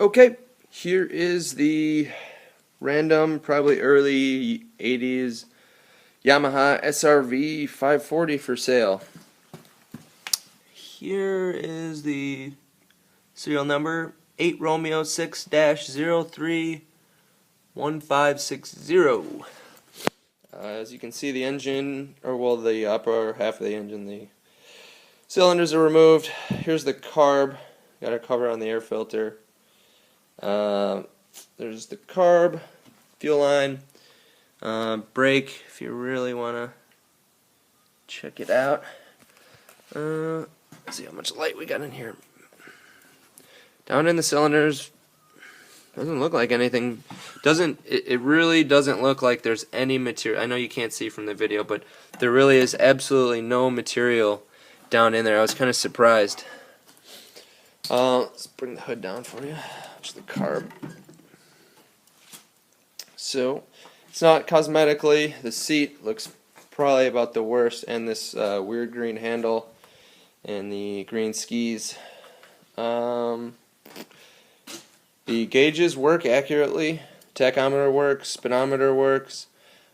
Okay, here is the random, probably early 80s Yamaha Srv 540 for sale. Here is the serial number 8 Romeo 6-031560. As you can see, the engine, the upper half of the engine, the cylinders are removed. Here's the carb. Got a cover on the air filter. There's the carb, fuel line, brake, if you really want to check it out. Let's see how much light we got in here. Down in the cylinders, doesn't look like anything. It really doesn't look like there's any material. I know you can't see from the video, but there really is absolutely no material down in there. I was kind of surprised. Let's bring the hood down for you. Watch the carb. So, it's not cosmetically. The seat looks probably about the worst, and this weird green handle and the green skis. The gauges work accurately. Tachometer works. Speedometer works.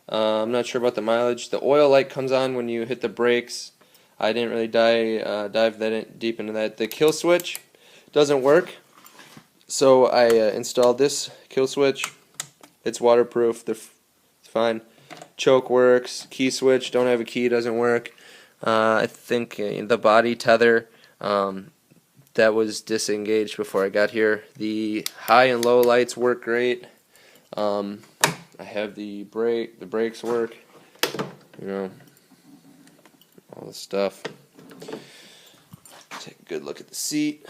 I'm not sure about the mileage. The oil light comes on when you hit the brakes. I didn't really dive that deep into that. The kill switch doesn't work, so I installed this kill switch. It's waterproof. It's fine. Choke works. Key switch, don't have a key, doesn't work. I think the body tether, that was disengaged before I got here. The high and low lights work great. I have the brakes work. All the stuff. Take a good look at the seat.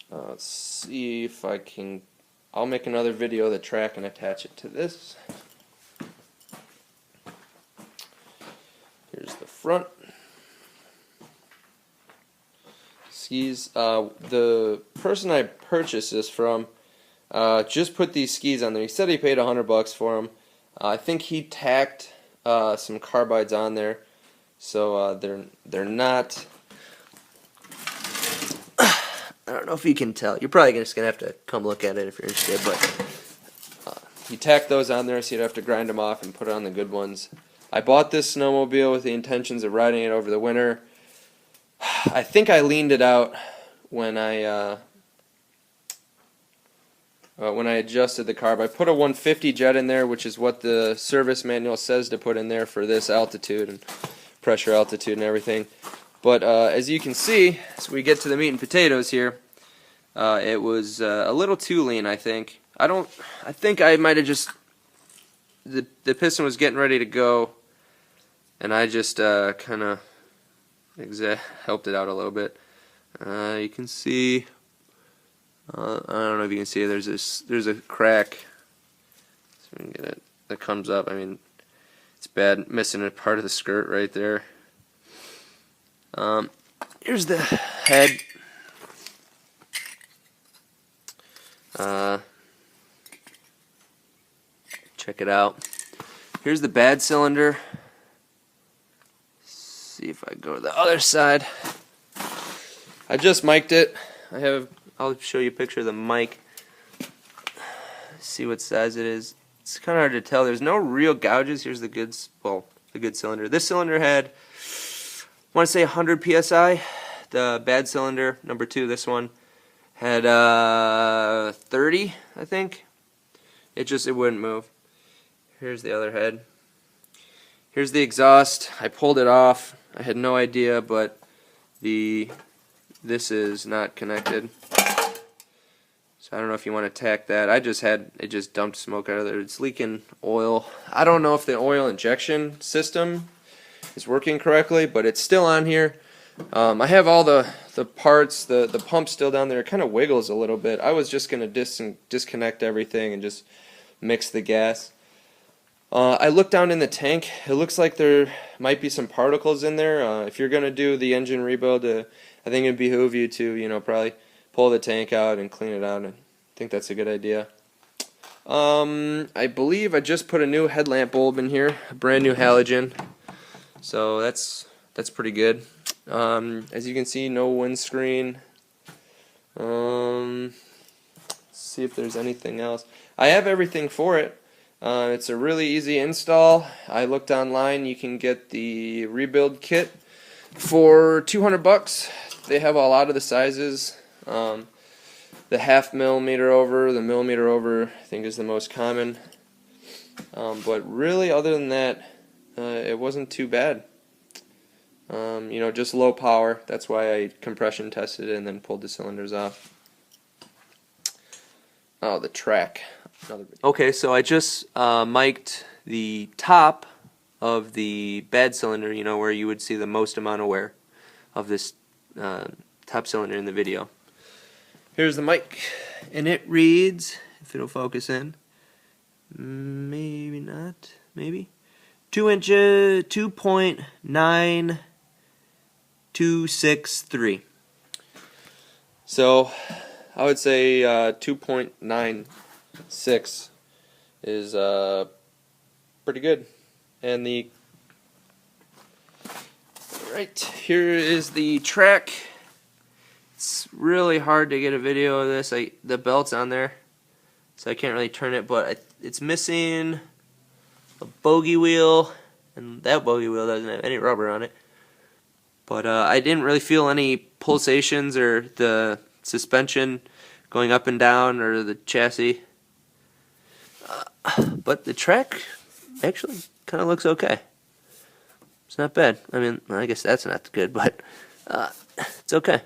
Let's see if I can. I'll make another video of the track and attach it to this. Here's the front. Skis. The person I purchased this from just put these skis on there. He said he paid $100 for them. I think he tacked some carbides on there, so they're not. I don't know if you can tell. You're probably just gonna have to come look at it if you're interested. But he tacked those on there, so you'd have to grind them off and put on the good ones. I bought this snowmobile with the intentions of riding it over the winter. I think I leaned it out when I adjusted the carb. I put a 150 jet in there, which is what the service manual says to put in there for this altitude and pressure, altitude, and everything. But as you can see, as we get to the meat and potatoes here, it was a little too lean, I think. I think I might have just, the piston was getting ready to go, and I just kind of helped it out a little bit. You can see, I don't know if you can see it, there's a crack. So we can get it, that comes up. I mean, it's bad, missing a part of the skirt right there. Here's the head. Check it out. Here's the bad cylinder. See if I go to the other side. I just mic'd it. I'll show you a picture of the mic. See what size it is. It's kind of hard to tell. There's no real gouges. Here's the good cylinder. This cylinder had, I want to say 100 psi. The bad cylinder, number 2, this one, had 30, I think. It wouldn't move. Here's the other head. Here's the exhaust. I pulled it off. I had no idea, but this is not connected. So I don't know if you want to tack that. It just dumped smoke out of there. It's leaking oil. I don't know if the oil injection system is working correctly, but it's still on here. I have all the parts. The pump's still down there. It kind of wiggles a little bit. I was just going to disconnect everything and just mix the gas. I looked down in the tank. It looks like there might be some particles in there. If you're going to do the engine rebuild, I think it'd behoove you to, probably pull the tank out and clean it out. I think that's a good idea. I believe I just put a new headlamp bulb in here, a brand new halogen. So that's pretty good. As you can see, no windscreen. See if there's anything else. I have everything for it. It's a really easy install. I looked online. You can get the rebuild kit for $200. They have a lot of the sizes. The half millimeter over, the millimeter over, I think is the most common. But really, other than that, it wasn't too bad. You know, just low power. That's why I compression tested it and then pulled the cylinders off. Oh, the track. Okay, so I just mic'd the top of the bad cylinder, you know, where you would see the most amount of wear of this top cylinder in the video. Here's the mic, and it reads, if it'll focus in, maybe not, maybe, 2 inches, 2.9263. So I would say 2.96 is pretty good. And the right here is the track. It's really hard to get a video of this. The belt's on there, so I can't really turn it, but it's missing a bogey wheel, and that bogey wheel doesn't have any rubber on it. But I didn't really feel any pulsations or the suspension going up and down or the chassis. But the track actually kind of looks okay. It's not bad. I mean, I guess that's not good, but it's okay.